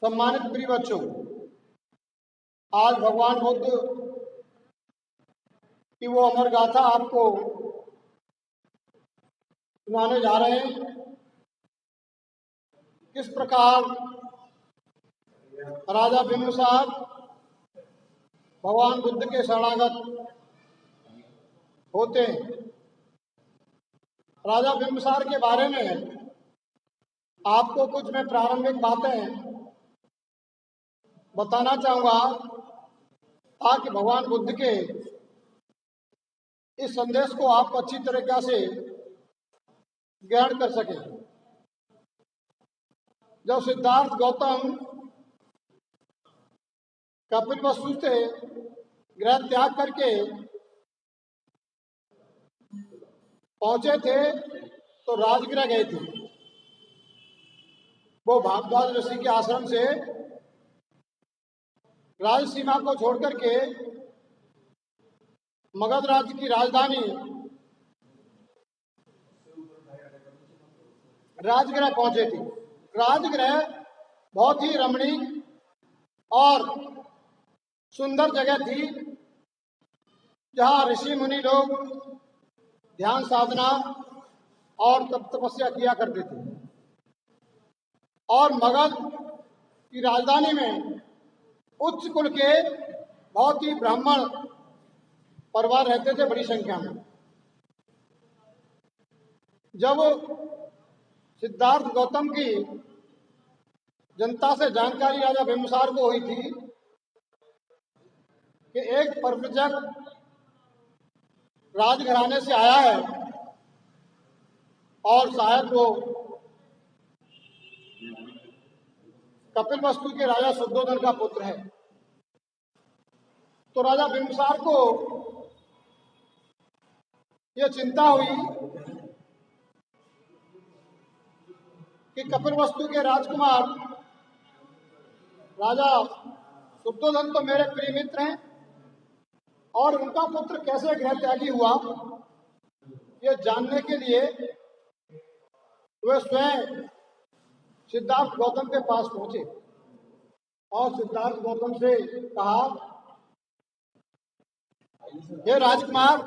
सम्मानित प्रिय बच्चों, आज भगवान बुद्ध की वो अमर गाथा आपको सुनाने जा रहे हैं। किस प्रकार राजा बिंबिसार भगवान बुद्ध के शरणागत होते हैं। राजा बिंबिसार के बारे में आपको कुछ मैं प्रारंभिक बातें बताना चाहूँगा ताकि भगवान बुद्ध के इस संदेश को आप अच्छी तरीक़ा से ग्रहण कर सकें। जब सिद्धार्थ गौतम कपिलवस्तु से गृह त्याग करके पहुंचे थे तो राजगृह गए थे। वो भारद्वाज ऋषि के आश्रम से राज सीमा को छोड़कर के मगध राज्य की राजधानी राजगृह पहुंचे थे। राजगृह बहुत ही रमणीक और सुंदर जगह थी, जहां ऋषि मुनि लोग ध्यान साधना और तपस्या किया करते थे। और मगध की राजधानी में उच्च कुल के बहुत ही ब्राह्मण परिवार रहते थे, बड़ी संख्या में। जब सिद्धार्थ गौतम की जनता से जानकारी राजा बिंबिसार को हुई थी कि एक परवृजक राजघराने से आया है और शायद वो कपिलवस्तु के राजा शुद्धोधन का पुत्र है, तो राजा बिंबिसार को यह चिंता हुई कि कपिलवस्तु के राजकुमार राजा शुद्धोधन तो मेरे प्रिय मित्र हैं और उनका पुत्र कैसे गृह त्यागी हुआ, ये जानने के लिए वे स्वयं सिद्धार्थ गौतम के पास पहुंचे और सिद्धार्थ गौतम से कहा, हे राजकुमार,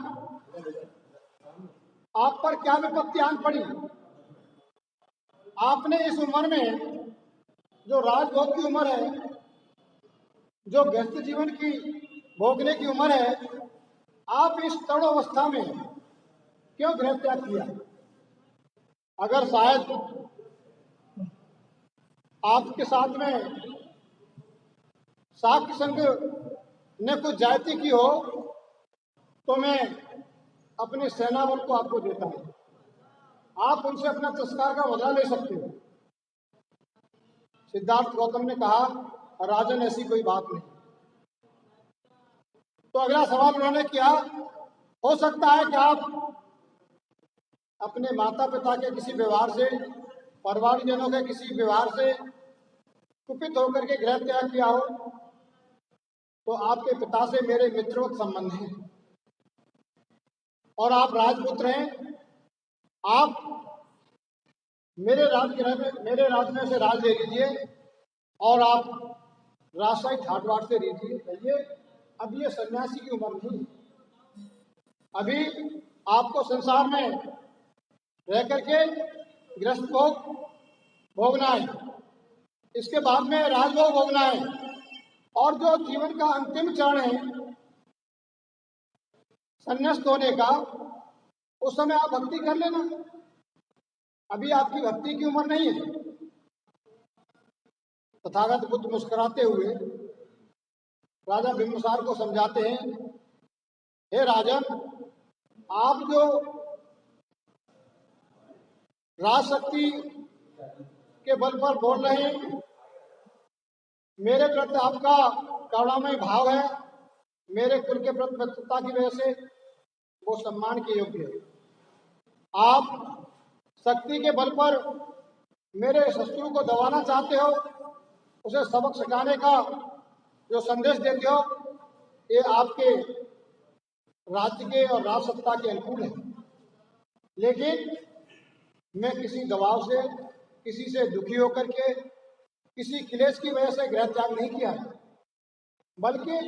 आप पर क्या विपत्ति आन पड़ी? आपने इस उम्र में, जो राजभोग की उम्र है, जो व्यस्त जीवन की भोगने की उम्र है, आप इस तरुण अवस्था में क्यों गृह त्याग किया? अगर शायद आपके साथ में साक्य संघ ने कुछ जाति की हो तो मैं अपनी सेना बल को आपको देता हूं, आप उनसे अपना तिरस्कार का बदला ले सकते हो। सिद्धार्थ गौतम ने कहा, राजन ऐसी कोई बात नहीं। तो अगला सवाल उन्होंने किया, हो सकता है कि आप अपने माता पिता के किसी व्यवहार से, परिवारजनों के किसी व्यवहार से कुपित होकर के गृह त्याग किया हो, तो आपके पिता से मेरे मित्रवत संबंध हैं और आप राजपुत्र हैं। आप मेरे राज में से राज ले लीजिए और आप राजशाही ठाटवाट से लीजिए। अब ये सन्यासी की उम्र नहीं, अभी आपको संसार में रह करके गृहस्थ भोग भोगना है, इसके बाद में राजभोग भोगना है और जो जीवन का अंतिम चरण है संन्यास्त होने का, उस समय आप भक्ति कर लेना। अभी आपकी भक्ति की उम्र नहीं है। तथागत बुद्ध मुस्कुराते हुए राजा बिंबिसार को समझाते हैं, हे राजन, आप जो राजशक्ति के बल पर बोल रहे हैं, मेरे प्रति आपका करुणामय भाव है, मेरे कुल के प्रति मित्रता की वजह से वो सम्मान के योग्य है। आप शक्ति के बल पर मेरे शत्रु को दबाना चाहते हो, उसे सबक सिखाने का जो संदेश देते हो, ये आपके राज्य के और राजसत्ता के अनुकूल है। लेकिन मैं किसी दबाव से, किसी से दुखी होकर के किसी क्लेश की वजह से गृह त्याग नहीं किया, बल्कि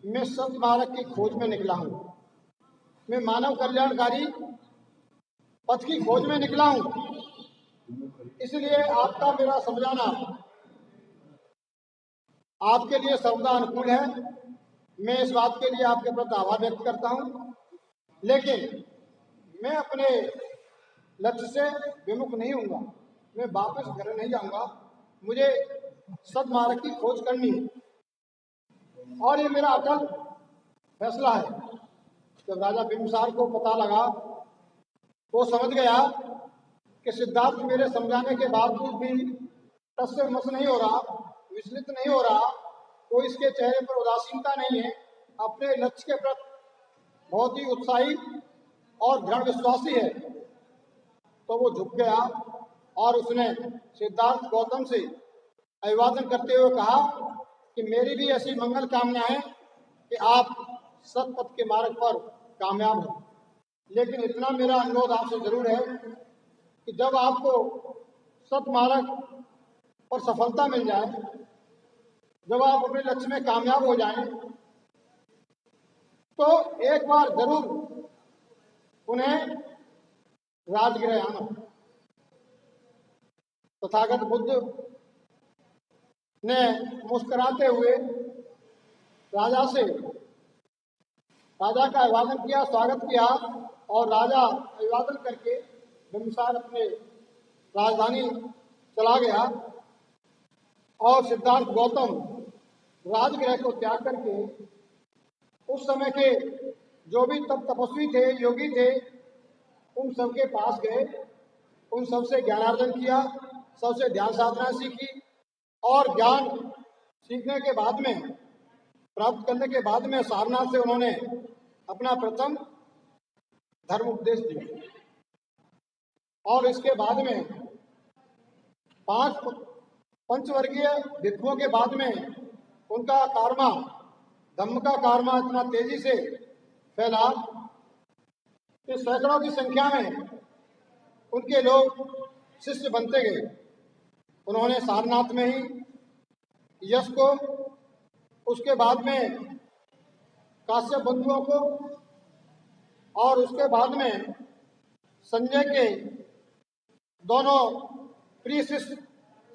मैं सत्य मार्ग की खोज में निकला हूं। मैं मानव कल्याणकारी पथ की खोज में निकला हूं। इसलिए आपका मेरा समझाना आपके लिए सर्वदा अनुकूल है। मैं इस बात के लिए आपके प्रति आभार व्यक्त करता हूं, लेकिन मैं अपने लक्ष्य से विमुख नहीं होऊंगा। मैं वापस घर नहीं जाऊंगा। मुझे सद्मार्ग की खोज करनी है, और ये मेरा अटल फैसला है। जब राजा बिंबिसार को पता लगा, वो समझ गया कि सिद्धार्थ मेरे समझाने के बावजूद भी टस से मस नहीं हो रहा, विचलित नहीं हो रहा, कोई इसके चेहरे पर उदासीनता नहीं है, अपने लक्ष्य के प्रति बहुत ही उत्साही और दृढ़ विश्वासी है, तो वो झुक गया और उसने सिद्धार्थ गौतम से अभिवादन करते हुए कहा कि मेरी भी ऐसी मंगल कामना है कि आप सतपथ के मार्ग पर कामयाब हो। लेकिन इतना मेरा अनुरोध आपसे जरूर है कि जब आपको सतमार्ग पर सफलता मिल जाए, जब आप अपने लक्ष्य में कामयाब हो जाएं, तो एक बार जरूर उन्हें राजगृह आना। तथागत बुद्ध ने मुस्कुराते हुए राजा का अभिवादन किया, स्वागत किया, और राजा अभिवादन करके बिंबिसार अपने राजधानी चला गया, और सिद्धार्थ गौतम राजगृह को त्याग करके उस समय के जो भी तपस्वी थे, योगी थे, उन सबके पास गए, उन सबसे ज्ञानार्जन किया, सबसे ध्यान साधना सीखी, और ज्ञान सीखने के बाद में, प्राप्त करने के बाद में सारनाथ से उन्होंने अपना प्रथम धर्म उपदेश दिया। और इसके बाद में 5 पंचवर्गीय भिक्षुओं के बाद में उनका कारवा, धम्म का कारवा इतना तेजी से फैला कि सैकड़ों की संख्या में उनके लोग शिष्य बनते गए। उन्होंने सारनाथ में ही यश को, उसके बाद में काश्यप बंधुओं को, और उसके बाद में संजय के दोनों प्रिय शिष्य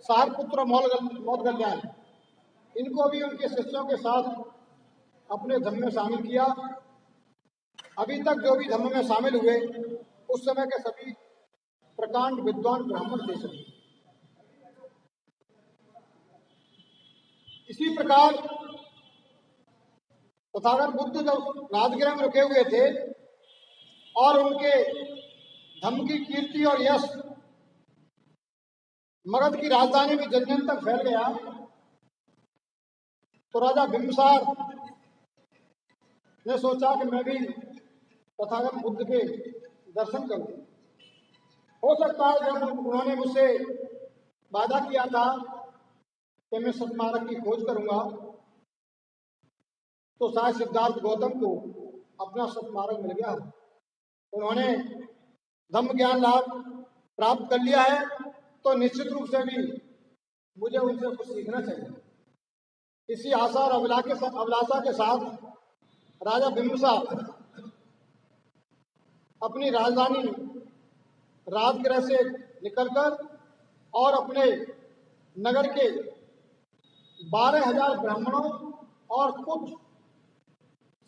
सारपुत्र मौदगल्याण, इनको भी उनके शिष्यों के साथ अपने धर्म में शामिल किया। अभी तक जो भी धर्म में शामिल हुए, उस समय के सभी प्रकांड विद्वान ब्राह्मण थे सभी। इसी प्रकार तथागत बुद्ध जब राजगृह में रुके हुए थे और उनके धम्म की कीर्ति और यश मगध की राजधानी में जन जन तक फैल गया, तो राजा बिंबिसार ने सोचा कि मैं भी तथागत बुद्ध के दर्शन करूं। हो सकता है जब उन्होंने मुझसे वादा किया था कि मैं सतमार्ग की खोज करूंगा, तो शायद सिद्धार्थ गौतम को अपना सतमार्ग मिल गया। उन्होंने धम्म ज्ञान लाभ प्राप्त कर लिया है, तो निश्चित रूप से भी मुझे उनसे कुछ सीखना चाहिए। इसी आशा और अभिलाषा के साथ राजा बिंबिसार अपनी राजधानी राजगृह से निकलकर और अपने नगर के 12,000 ब्राह्मणों और कुछ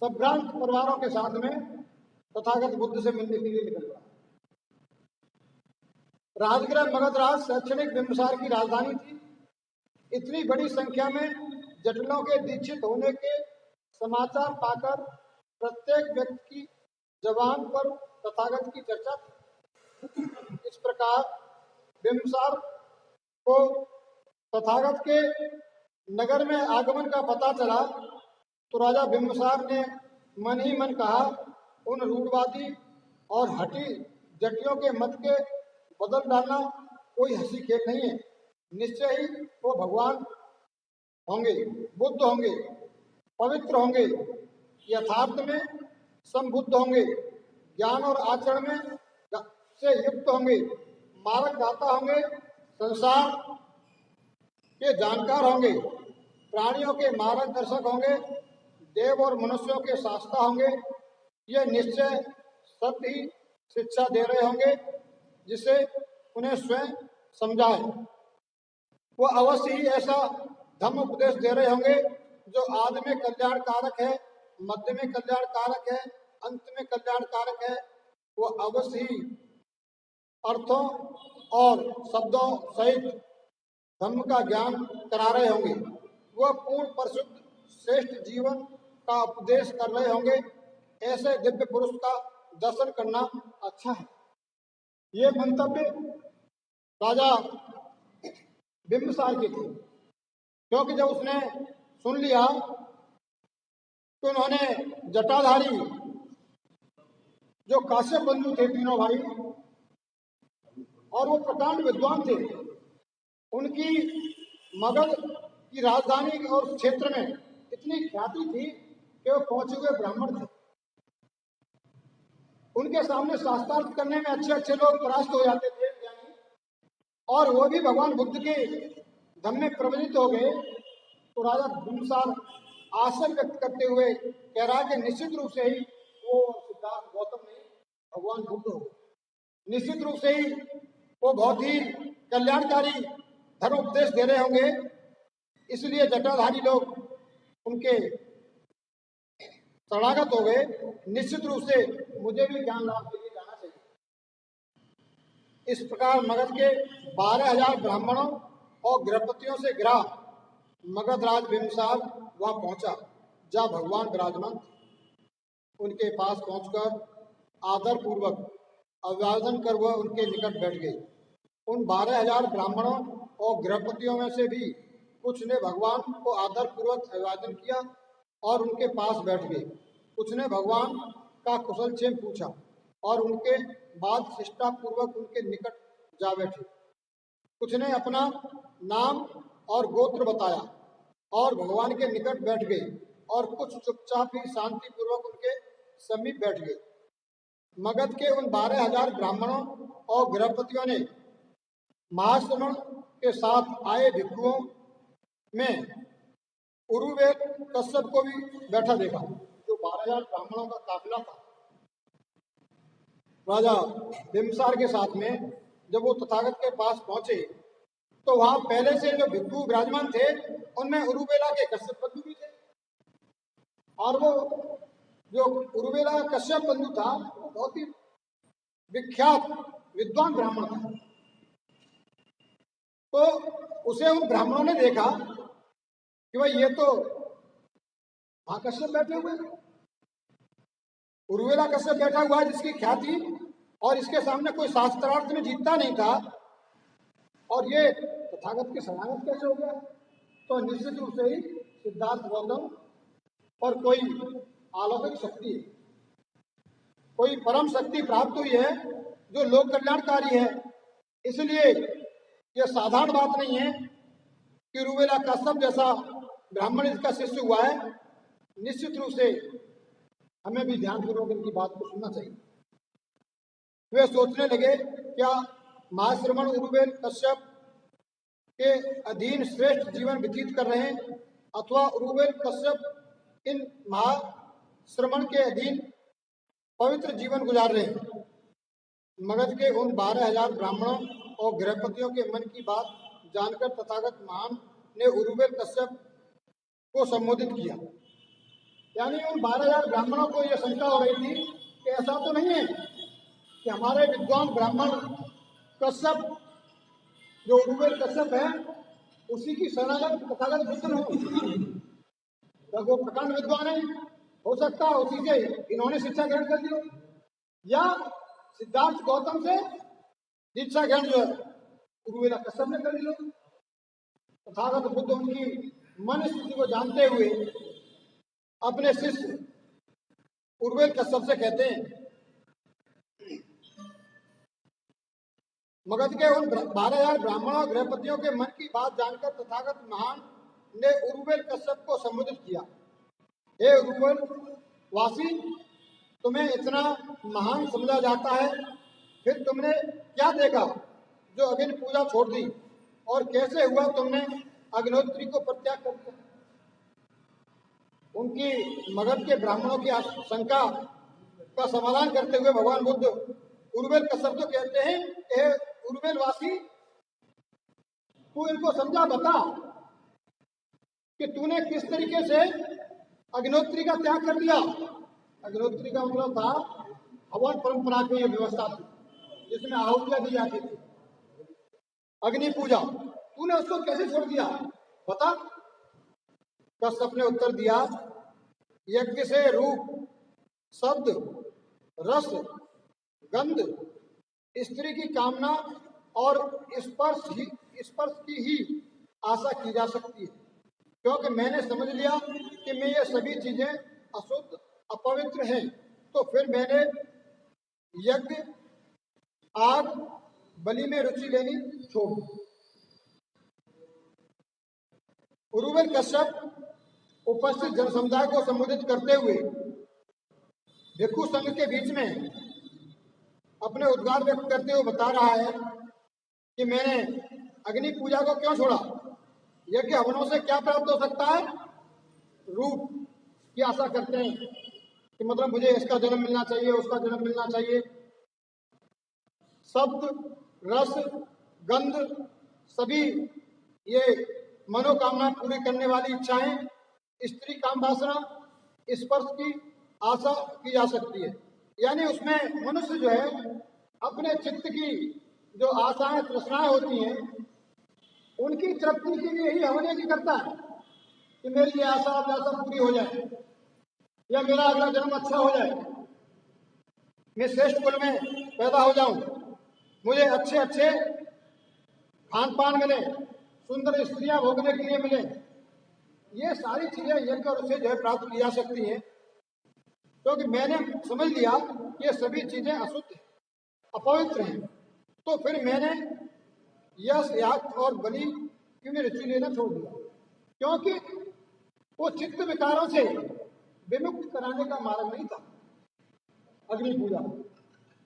संभ्रांत परिवारों के साथ में तथागत बुद्ध से मिलने के लिए निकल पड़ा। राजगृह मगधराज शैक्षणिक बिंबिसार की राजधानी थी। इतनी बड़ी संख्या में जटिलों के दीक्षित होने के समाचार पाकर प्रत्येक व्यक्ति की जबान पर तथागत की चर्चा थी। इस प्रकार बिंबिसार को तथागत के नगर में आगमन का पता चला, तो राजा बिंबिसार ने मन ही मन कहा, उन रूढ़वादी और हठी जटियों के मत के बदल डालना कोई हंसी खेल नहीं है। निश्चय ही वो भगवान होंगे, बुद्ध होंगे, पवित्र होंगे, यथार्थ में संबुद्ध होंगे, ज्ञान और आचरण में से युक्त होंगे, मार्ग दाता होंगे, संसार के जानकार होंगे, प्राणियों के मार्गदर्शक होंगे, देव और मनुष्यों के शास्ता होंगे। ये निश्चय सत्य ही शिक्षा दे रहे होंगे जिसे उन्हें स्वयं समझाए। वो अवश्य ही ऐसा धर्म उपदेश दे रहे होंगे जो आदि में कल्याण कारक है, मध्य में कल्याण कारक है, अंत में कल्याण कारक है। वो अवश्य ही अर्थों और शब्दों सहित धर्म का ज्ञान करा रहे होंगे। वह पूर्ण परिशुद्ध श्रेष्ठ जीवन का उपदेश कर रहे होंगे। ऐसे दिव्य पुरुष का दर्शन करना अच्छा है। ये मंतव्य राजा बिंबिसार के थे, क्योंकि जब उसने सुन लिया तो उन्होंने जटाधारी जो काश्यप बंधु थे, तीनों भाई, और वो प्रकांड विद्वान थे, उनकी मगध की राजधानी और क्षेत्र में इतनी ख्याति थी कि वो पहुंचे हुए ब्राह्मण थे। उनके सामने शास्त्रार्थ करने में अच्छे अच्छे लोग परास्त हो जाते थे ज्ञानी, और वो भी भगवान बुद्ध के धम्म में प्रवृत्त हो गए। तो राजा बिंबिसार आशा व्यक्त करते हुए कह रहा है कि निश्चित रूप से ही वो सिद्धार्थ गौतम नहीं, भगवान बुद्ध हो। निश्चित रूप से ही वो बहुत ही कल्याणकारी धर्म उपदेश दे रहे होंगे, इसलिए जटाधारी लोग उनके शरणागत हो गए। निश्चित रूप से मुझे भी ज्ञान लाभ के लिए जाना चाहिए। इस प्रकार मगध के 12,000 ब्राह्मणों और गृहपतियों से घिरा मगध राज बिंबिसार वहां पहुंचा जहां भगवान विराजमान थे। उनके पास पहुंचकर आदर पूर्वक अभिवादन कर वह उनके निकट बैठ गए। उन 12,000 ब्राह्मणों और गृहपतियों में से भी कुछ ने भगवान को आदर पूर्वक अभिवादन किया और उनके पास बैठ गए। कुछ ने भगवान का कुशल क्षेम पूछा और उनके बाद शिष्टा पूर्वक उनके निकट जा बैठे। कुछ ने अपना नाम और गोत्र बताया और भगवान के निकट बैठ गए, और कुछ चुपचाप ही शांति पूर्वक उनके समीप बैठ गए। मगध के उन 12,000 ब्राह्मणों और गृहपतियों ने महाश्रमण के साथ आए भिक्षुओं में उरुवेल कश्यप को भी बैठा देखा, जो 12,000 ब्राह्मणों का काफिला था। राजा बिंबिसार के साथ में जब वो तथागत के पास पहुंचे तो वहां पहले से जो भिक्षु विराजमान थे उनमें उरुवेला के कश्यप बंधु भी थे, और वो जो उरुवेला कश्यप बंधु था वो बहुत ही विख्यात विद्वान ब्राह्मण था। तो उसे उन ब्राह्मणों ने देखा कि भाई ये तो महाकश्यप बैठे हुए हैं, उर्वेला कश्यप बैठा हुआ है जिसकी ख्याति, और इसके सामने कोई शास्त्रार्थ में जीतता नहीं था, और ये तथागत के शरणागत कैसे हो गया? तो निश्चित रूप से ही सिद्धार्थ गौतम पर कोई अलौकिक शक्ति है, कोई परम शक्ति प्राप्त हुई है जो लोक कल्याणकारी है। इसलिए यह साधारण बात नहीं है कि उर्वेला कश्यप जैसा ब्राह्मण इसका शिष्य हुआ है। निश्चित रूप से हमें भी ध्यानपूर्वक इनकी बात को सुनना चाहिए। वे सोचने लगे, क्या महाश्रमण उरुवेल कश्यप के अधीन श्रेष्ठ जीवन व्यतीत कर रहे हैं, अथवा उरुवेल कश्यप इन महाश्रमण के अधीन पवित्र जीवन गुजार रहे हैं? मगध के उन 12,000 ब्राह्मणों और गृहपतियों के मन की बात जानकर तथागत महान ने उरुवेल कश्यप को संबोधित किया। यानी उन 12,000 ब्राह्मणों को यह शंका हो रही थी कि ऐसा तो नहीं है कि हमारे विद्वान ब्राह्मण कश्यप जो उरुवेल कश्यप है उसी की शरणागत तथागत बुद्ध हो, तो वो प्रकांड विद्वान है, हो सकता है उसी से इन्होंने शिक्षा ग्रहण कर ली, या सिद्धार्थ गौतम से दीक्षा ग्रहण जो है उरुवेला कश्यप ने कर ली। तथागत बुद्ध उनकी मन स्थिति को जानते हुए अपने शिष्य उर्वेल कश्यप से कहते हैं, मगध के उन 12,000 ब्राह्मणों गृहपतियों के मन की बात जानकर तथागत महान ने उर्वेल कश्यप को संबोधित किया। हे उर्वेल वासी, तुम्हें इतना महान समझा जाता है, फिर तुमने क्या देखा जो अग्नि पूजा छोड़ दी, और कैसे हुआ तुमने अग्निहोत्री को परित्याग कर दिया। उनकी मगध के ब्राह्मणों की शंका का समाधान करते हुए भगवान बुद्ध उर्वेल कश्यप को कहते हैं, हे उर्वेल वासी, तू इनको समझा बता कि तूने किस तरीके से अग्निहोत्री का त्याग कर दिया। अग्निहोत्री का मतलब था हवन परंपरा की यह व्यवस्था थी जिसमें आहुतियां दी जाती थी, अग्नि पूजा, तूने उसको कैसे छोड़ दिया बता। कश्यप ने उत्तर दिया, यज्ञ से रूप, शब्द, रस, गंध, स्त्री की कामना और स्पर्श की ही आशा की जा सकती है, क्योंकि मैंने समझ लिया कि मैं ये सभी चीजें अशुद्ध अपवित्र हैं, तो फिर मैंने यज्ञ, आग, बलि में रुचि लेनी छोड़ दी। उर्वेल कश्यप उपस्थित जनसमुदाय को संबोधित करते हुए भिक्षु संघ के बीच में अपने उद्गार व्यक्त करते हुए बता रहा है कि मैंने अग्नि पूजा को क्यों छोड़ा, यज्ञ हवनों से क्या प्राप्त हो सकता है। रूप की आशा करते हैं कि मतलब मुझे इसका जन्म मिलना चाहिए, उसका जन्म मिलना चाहिए। शब्द, रस, गंध, सभी ये मनोकामना पूरी करने वाली इच्छाएं, स्त्री काम वासना, स्पर्श की आशा की जा सकती है। यानी उसमें मनुष्य जो है अपने चित्त की जो आशाएं तृष्णाएं होती हैं उनकी तृप्ति के लिए ही हवन यज्ञ करता है कि मेरी ये आशा अभिलाषा पूरी हो जाए या मेरा अगला जन्म अच्छा हो जाए, मैं श्रेष्ठ कुल में पैदा हो जाऊं, मुझे अच्छे अच्छे खान पान मिले, सुंदर स्त्रियां भोगने के लिए मिले। ये सारी चीजें यज्ञ और उससे जो है प्राप्त की जा सकती हैं, क्योंकि मैंने समझ लिया कि ये सभी चीजें अशुद्ध अपवित्र हैं, तो फिर मैंने यश, याग और बलि की में रुचि लेना छोड़ दिया, क्योंकि वो चित्त विकारों से विमुक्त कराने का मार्ग नहीं था अग्नि पूजा।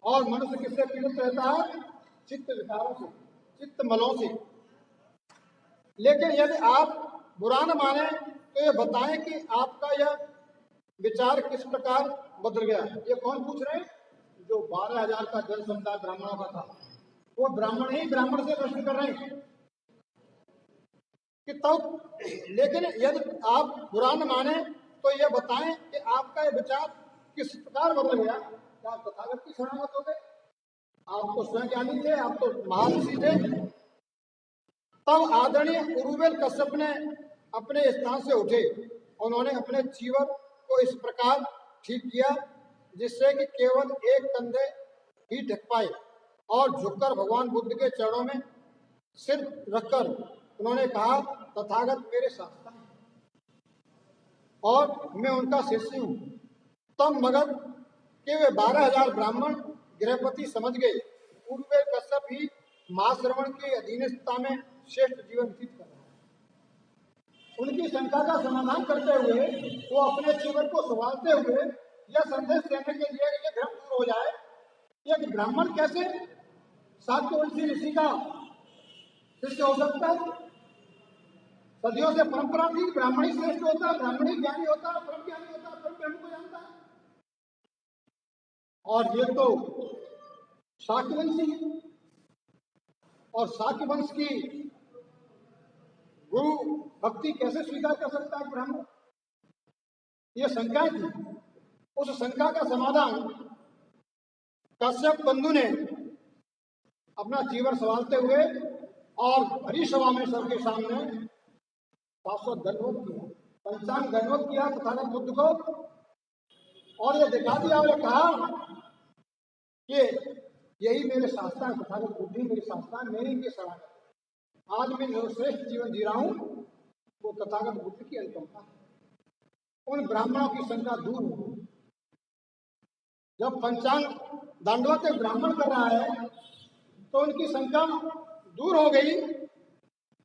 और मनुष्य किससे पीड़ित रहता है? चित्त विकारों से, चित्त मलों से। लेकिन यदि आप बुरा न माने तो ये बताएं कि आपका यह विचार किस प्रकार बदल गया। ये कौन पूछ रहे हैं? जो 12,000 का जन समुदाय ब्राह्मणों का था, वो ब्राह्मण ही ब्राह्मण से प्रश्न कर रहे हैं कि तब। लेकिन यदि आप बुरा न माने तो यह बताएं कि आपका यह विचार किस प्रकार बदल गया। क्या आप तथागत की शरणागत हो गए? आप तो स्वयं ज्ञानी थे, आप तो महर्षि थे। तब आदरणीय उर्वेल कश्यप ने अपने स्थान से उठे, उन्होंने अपने चीवर को इस प्रकार ठीक किया जिससे कि केवल एक कंधे ही ढक पाए, और झुककर भगवान बुद्ध के चरणों में सिर रखकर उन्होंने कहा, तथागत मेरे शास्त्र हैं और मैं उनका शिष्य हूँ। तब मगध के वे 12,000 ब्राह्मण गृहपति समझ गए उर्वेल कश्यप ही महाश्रवण के अधीनस्थता में श्रेष्ठ जीवन व्यतीत कर रहा है। उनकी शंका का समाधान करते हुए वो अपने जीवन को संभालते हुए यह संदेश देने के लिए ये भ्रम दूर हो जाए कि ब्राह्मण कैसे शाक्यवंशी ऋषि का शिष्य हो सकता है। सदियों से परंपरा थी, ब्राह्मण ही श्रेष्ठ होता है, ब्राह्मण ही ज्ञानी होता है, परम ज्ञानी होता है, परम ब्रह्म को जानता है। और ये तो शाक्यवंशी और शाक्यवंश की गुरु भक्ति कैसे स्वीकार कर सकता है ब्राह्मण? ये शंका थी। उस शंका का समाधान कश्यप बंधु ने अपना जीवन संभालते हुए और भरी सभा में सबके सामने शाश्वत दंडवत किया, पंचांग दंडवत किया तथागत बुद्ध को, और ये दिखा दिया और कहा कि यही मेरे शास्त्र है, तथागत बुद्ध ही मेरे शास्त्र है, मैं इनके शरणागत। आज मैं जो श्रेष्ठ जीवन जी रहा हूं वो तथागत बुद्ध की अनुकंपा है। उन ब्राह्मणों की शंका दूर हो। जब पंचांग दंडवत एक ब्राह्मण कर रहा है तो उनकी शंका दूर हो गई,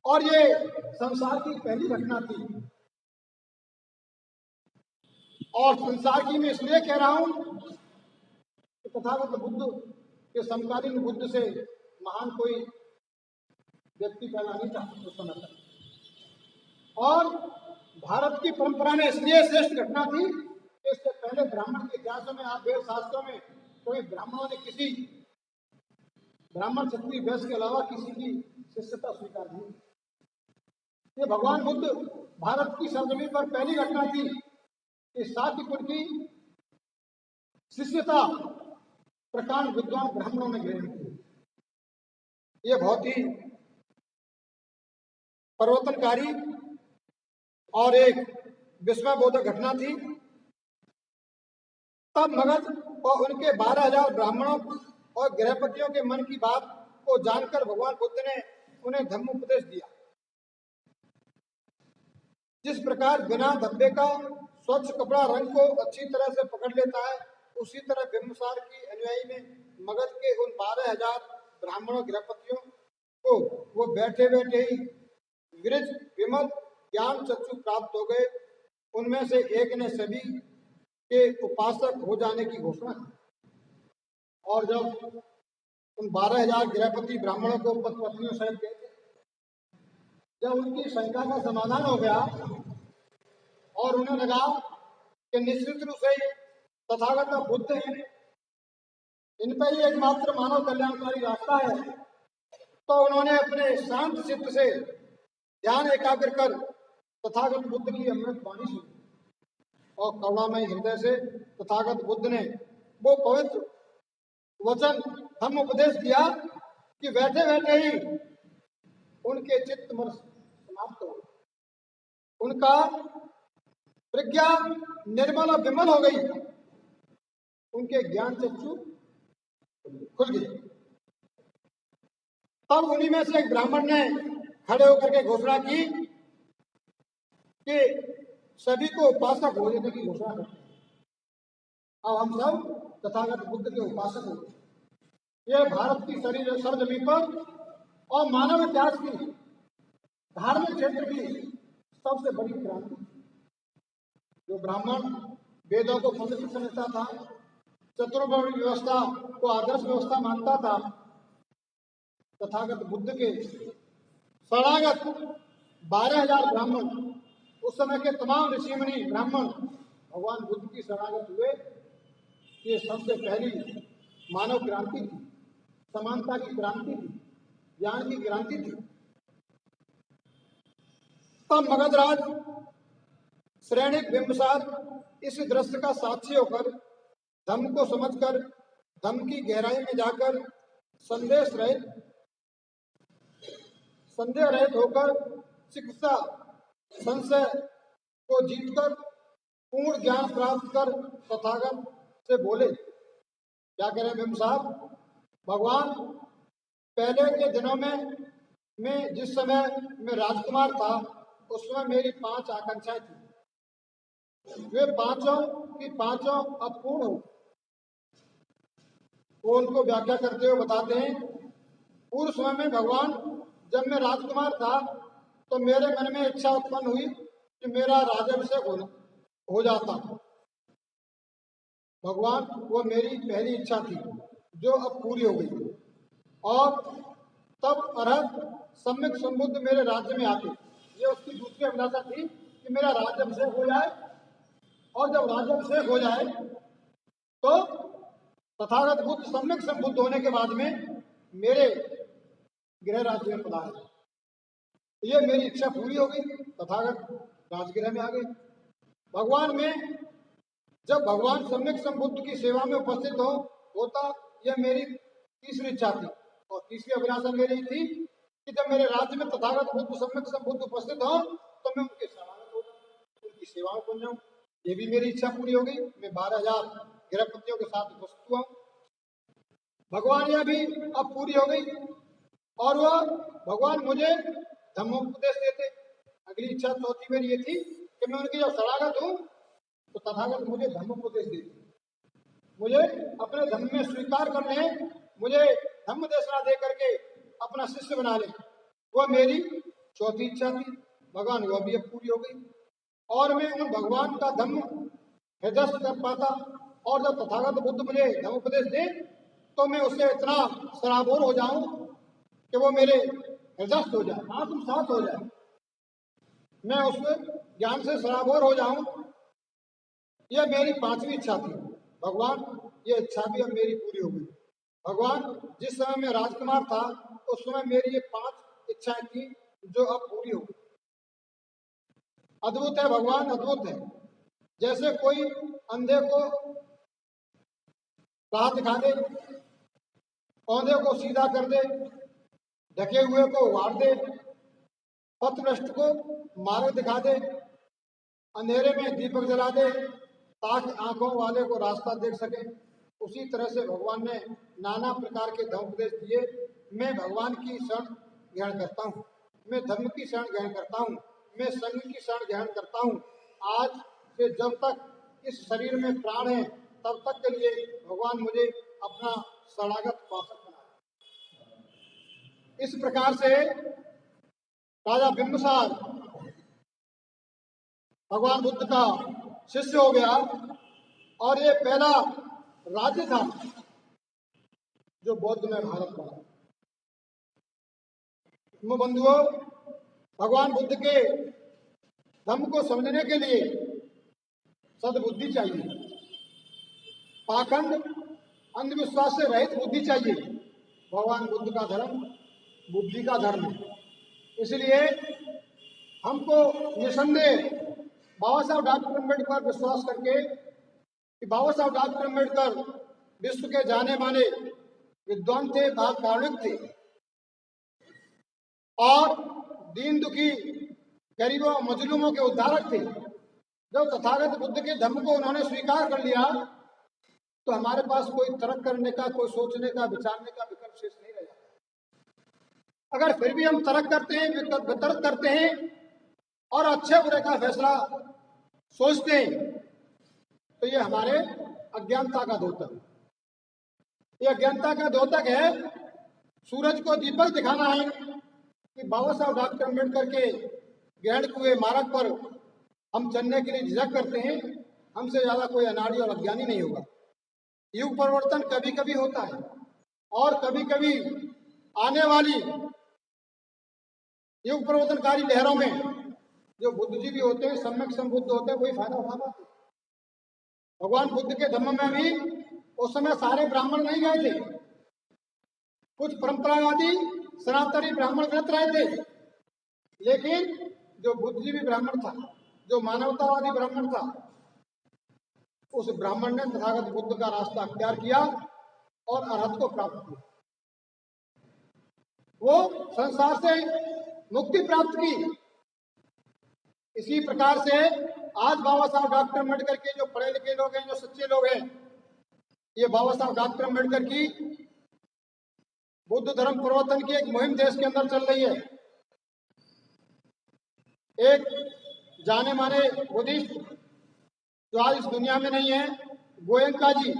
और ये संसार की पहली घटना थी। और संसार की मैं इसलिए कह रहा हूं कि तथागत बुद्ध के समकालीन बुद्ध से महान कोई व्यक्ति पैदा नहीं था उस समय तक। और भारत की परंपरा में इसलिए श्रेष्ठ घटना थी कि इससे पहले ब्राह्मण के इतिहासों में, आप वेद शास्त्रों में कोई ब्राह्मणों ने किसी ब्राह्मण क्षत्रिय वैश्य के अलावा किसी की शिष्यता स्वीकार नहीं। ये भगवान बुद्ध भारत की सरजमीन पर पहली घटना थी कि शाक्य कुल की शिष्यता प्रकांड विद्वान ब्राह्मणों ने ग्रहण की। ये बहुत ही परिवर्तनकारी और एक विस्मयबोधक घटना थी। तब मगध और उनके 12,000 ब्राह्मणों और गृहपतियों के मन की बात को जानकर भगवान बुद्ध ने उन्हें धम्म उपदेश दिया। जिस प्रकार बिना धब्बे का स्वच्छ कपड़ा रंग को अच्छी तरह से पकड़ लेता है, उसी तरह बिंबिसार की अनुयायी ने मगध के उन 12,000 ब्राह्मणों गृहपतियों को वो बैठे बैठे ही विरज विमल ज्ञान चक्षु प्राप्त हो गए। उनमें से एक ने सभी के उपासक हो जाने की घोषणा की। और जब उन 12,000 गृहपति ब्राह्मणों को पत्नियों सहित गए थे, जब उनकी शंका का समाधान हो गया और उन्हें लगा कि निश्चित रूप से तथागत बुद्ध हैं, इन पर ही एकमात्र मानव कल्याणकारी रास्ता है, तो उन्होंने अपने शांत चित्त से ध्यान एकाग्र कर तथागत बुद्ध की अमृत वाणी सुनी और करुणामय हृदय से तथागत बुद्ध ने वो पवित्र वचन धम्म उपदेश दिया कि बैठे बैठे ही उनके चित्त मन समाप्त हो, उनका प्रज्ञा निर्मल और विमल हो गई, उनके ज्ञान चक्षु खुल गए। तब उन्हीं में से एक ब्राह्मण ने खड़े होकर के घोषणा की कि सभी को उपासक हो जाने की घोषणा करते हैं। अब हम सब तथागत बुद्ध के उपासक हो गए। यह भारत की सरजमीन पर और मानव इतिहास की धार्मिक क्षेत्र की सबसे बड़ी क्रांति। जो ब्राह्मण वेदों को पवित्र समझता था, चतुर्वर्ण व्यवस्था को आदर्श व्यवस्था मानता था, तथागत बुद्ध के शरणागत 12,000 ब्राह्मण, उस समय के तमाम ऋषि मुनि ब्राह्मण भगवान बुद्ध की शरणागत हुए। ये सबसे पहली मानव क्रांति थी, समानता की क्रांति थी, ज्ञान की क्रांति थी। तब मगधराज श्रेणिक बिंबिसार इस दृश्य का साक्षी होकर धम्म को समझकर धम्म की गहराई में जाकर संदेह रहित होकर चिकित्सा संशय को जीतकर पूर्ण ज्ञान प्राप्त कर तथागत से बोले, क्या कह रहे हैं बिंबिसार? भगवान पहले के दिनों में जिस समय मैं राजकुमार था, उस समय मेरी 5 आकांक्षाएं थी। वे पांचों की पांचों अब पूर्ण हो। वो उनको व्याख्या करते हुए बताते हैं, पूर्व समय में भगवान जब मैं राजकुमार था तो मेरे मन में इच्छा उत्पन्न हुई कि मेरा राज्याभिषेक हो जाता। भगवान वो मेरी पहली इच्छा थी जो अब पूरी हो गई। और तब अरहत सम्यक संबुद्ध मेरे राज्य में आते। ये उसकी दूसरी अभिलाषा थी कि मेरा राज्याभिषेक हो जाए, और जब राज्याभिषेक हो जाए तो तथागत बुद्ध सम्यक संबुद्ध होने के बाद में मेरे गृह राज्य में पधारे। ये मेरी इच्छा पूरी हो गई, तथागत राजगृह में आ गए। भगवान में जब भगवान सम्यक संबुद्ध की सेवा में उपस्थित होता, यह मेरी तीसरी इच्छा थी। और तीसरी अभिलाषा मेरी थी कि जब मेरे राज्य में तथागत बुद्ध सम्यक संबुद्ध उपस्थित हो तो मैं उनके शरणागत हो जाऊं, उनकी सेवा में बन जाऊं। ये भी मेरी इच्छा पूरी हो गई। मैं 12,000 गृहपतियों के साथ उपस्थित हुआ। भगवान यह भी अब पूरी हो गई और वह भगवान मुझे धम्मोपदेश देते। अगली इच्छा चौथी मेरी ये थी कि मैं उनकी जब शरणागत हूँ तो तथागत मुझे धम्मोपदेश देते, मुझे अपने धर्म में स्वीकार कर ले, मुझे धम्म देशना दे करके अपना शिष्य बना ले। वह मेरी चौथी इच्छा थी। भगवान वह भी अब पूरी हो गई और मैं उन भगवान का धम्म हृदय कर पाता। और जब तथागत बुद्ध मुझे धम्मोपदेश दे तो मैं उससे इतना सराबोर हो जाऊं कि वो मेरे हृदय हो जाए, आत्मसात हो जाए। मैं उस ज्ञान से सराबोर हो जाऊं, यह मेरी पांचवी इच्छा थी। भगवान, ये इच्छा भी अब मेरी पूरी हो गई। भगवान, जिस समय मैं राजकुमार था उस समय मेरी ये 5 इच्छाएं थी जो अब पूरी हो गई। अद्भुत है भगवान, अद्भुत है। जैसे कोई अंधे को राह दिखा दे, औंधे को सीधा कर दे, ढके हुए को उभार दे, पथभ्रष्ट को मार्ग दिखा दे, अंधेरे में दीपक जला दे ताकि आंखों वाले को रास्ता देख सके, उसी तरह से भगवान ने नाना प्रकार के धर्मोपदेश दिए। मैं भगवान की शरण ग्रहण करता हूँ, मैं धर्म की शरण ग्रहण करता हूँ, मैं संघ की शरण ग्रहण करता हूँ। आज से जब तक इस शरीर में प्राण है तब तक के लिए भगवान मुझे अपना शरणागत उपासक बनाए। इस प्रकार से राजा बिंबिसार भगवान बुद्ध का शिष्य हो गया और ये पहला राज्य था जो बौद्ध में भारत पड़ा। बंधुओं, भगवान बुद्ध के धर्म को समझने के लिए सद्बुद्धि चाहिए, पाखंड अंधविश्वास से रहित बुद्धि चाहिए। भगवान बुद्ध का धर्म बुद्धि का धर्म है। इसलिए हमको निसंदेह बाबा साहब डॉक्टर अम्बेडकर पर विश्वास करके कि बाबा साहब डॉक्टर अम्बेडकर विश्व के जाने माने विद्वान थे, पौराणिक थे और दीन दुखी गरीबों मजलूमों के उद्धारक थे। जब तथागत बुद्ध के धर्म को उन्होंने स्वीकार कर लिया तो हमारे पास कोई तर्क करने का, कोई सोचने का, विचारने का विकल्प शेष नहीं रह जाता। अगर फिर भी हम तर्क करते हैं, वितर्क करते हैं और अच्छे बुरे का फैसला सोचते हैं तो ये हमारे अज्ञानता का द्योतक है। ये अज्ञानता का द्योतक है। सूरज को दीपक दिखाना है कि बाबा साहब डॉक्टर अम्बेडकर के ग्रहण हुए मार्ग पर हम चलने के लिए झिझक करते हैं। हमसे ज्यादा कोई अनाड़ी और अज्ञानी नहीं होगा। युग परिवर्तन कभी कभी होता है और कभी कभी आने वाली युग परिवर्तनकारी लहरों में जो बुद्धिजीवी होते हैं, सम्यक संबुद्ध होते हैं, वही फायदा उठा पाते हैं। भगवान बुद्ध के धर्म में भी उस समय सारे ब्राह्मण नहीं गए थे। कुछ परंपरावादी सनातनी ब्राह्मण व्रत रहे थे, लेकिन जो बुद्धिजीवी ब्राह्मण था, जो मानवतावादी ब्राह्मण था, उस ब्राह्मण ने तथागत बुद्ध का रास्ता अख्तियार किया और अरहत को प्राप्त किया। वो संसार से मुक्ति प्राप्त की। इसी प्रकार से आज बाबा साहब डॉक्टर अम्बेडकर के जो पढ़े लिखे लोग हैं, जो सच्चे लोग हैं, ये बाबा साहब डॉक्टर अम्बेडकर की बुद्ध धर्म प्रवर्तन की एक मुहिम देश के अंदर चल रही है। एक जाने माने बुद्धिस्ट जो आज इस दुनिया में नहीं है, गोयंका जी,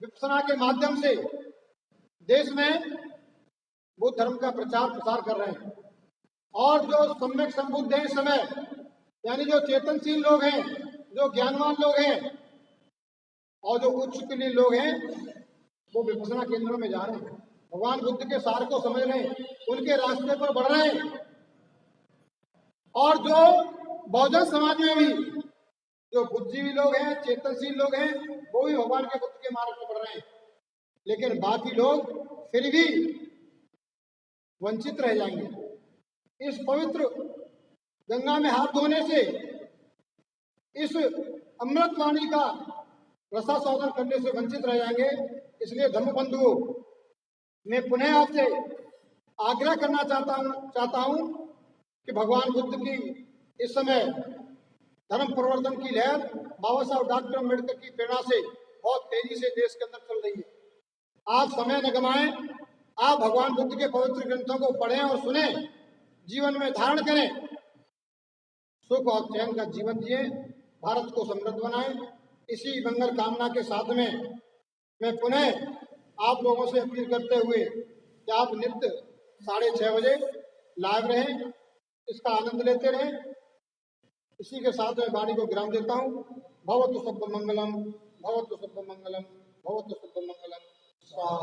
विपसना के माध्यम से देश में बुद्ध धर्म का प्रचार प्रसार कर रहे हैं। और जो सम्यक संबुद्ध हैं इस समय, यानी जो चेतनशील लोग हैं, जो ज्ञानवान लोग हैं और जो उच्च कुलीन लोग हैं, वो विपसना केंद्रों में जा रहे हैं, भगवान बुद्ध के सार को समझ रहे हैं, उनके रास्ते पर बढ़ रहे हैं। और जो बहुजन समाज में भी जो बुद्धिजीवी लोग हैं, चेतनशील लोग हैं, वो भी भगवान के बुद्ध के मार्ग पर बढ़ रहे हैं। लेकिन बाकी लोग फिर भी वंचित रह जाएंगे। इस पवित्र गंगा में हाथ धोने से, इस अमृत वाणी का रसास्वादन करने से वंचित रह जाएंगे। इसलिए धर्म बंधुओं, मैं पुनः आपसे आग्रह करना चाहता हूं कि भगवान बुद्ध की इस समय धर्म परिवर्तन की लहर बाबा साहब डॉक्टर अम्बेडकर की प्रेरणा से बहुत तेजी से देश के अंदर चल रही है। आप समय न गंवाएं, आप भगवान बुद्ध के पवित्र ग्रंथों को पढ़ें और सुने, जीवन में धारण करें, सुख और चैन का जीवन जिए, भारत को समृद्ध बनाएं। इसी मंगल कामना के साथ में मैं पुनः आप लोगों से अपील करते हुए कि आप नित्य 6:30 बजे लाइव रहें, इसका आनंद लेते रहें। इसी के साथ मैं वाणी को विराम देता हूँ। भवतु सब मंगलम, भवतु सब मंगलम, भवतु सब मंगलम। स्वाहा।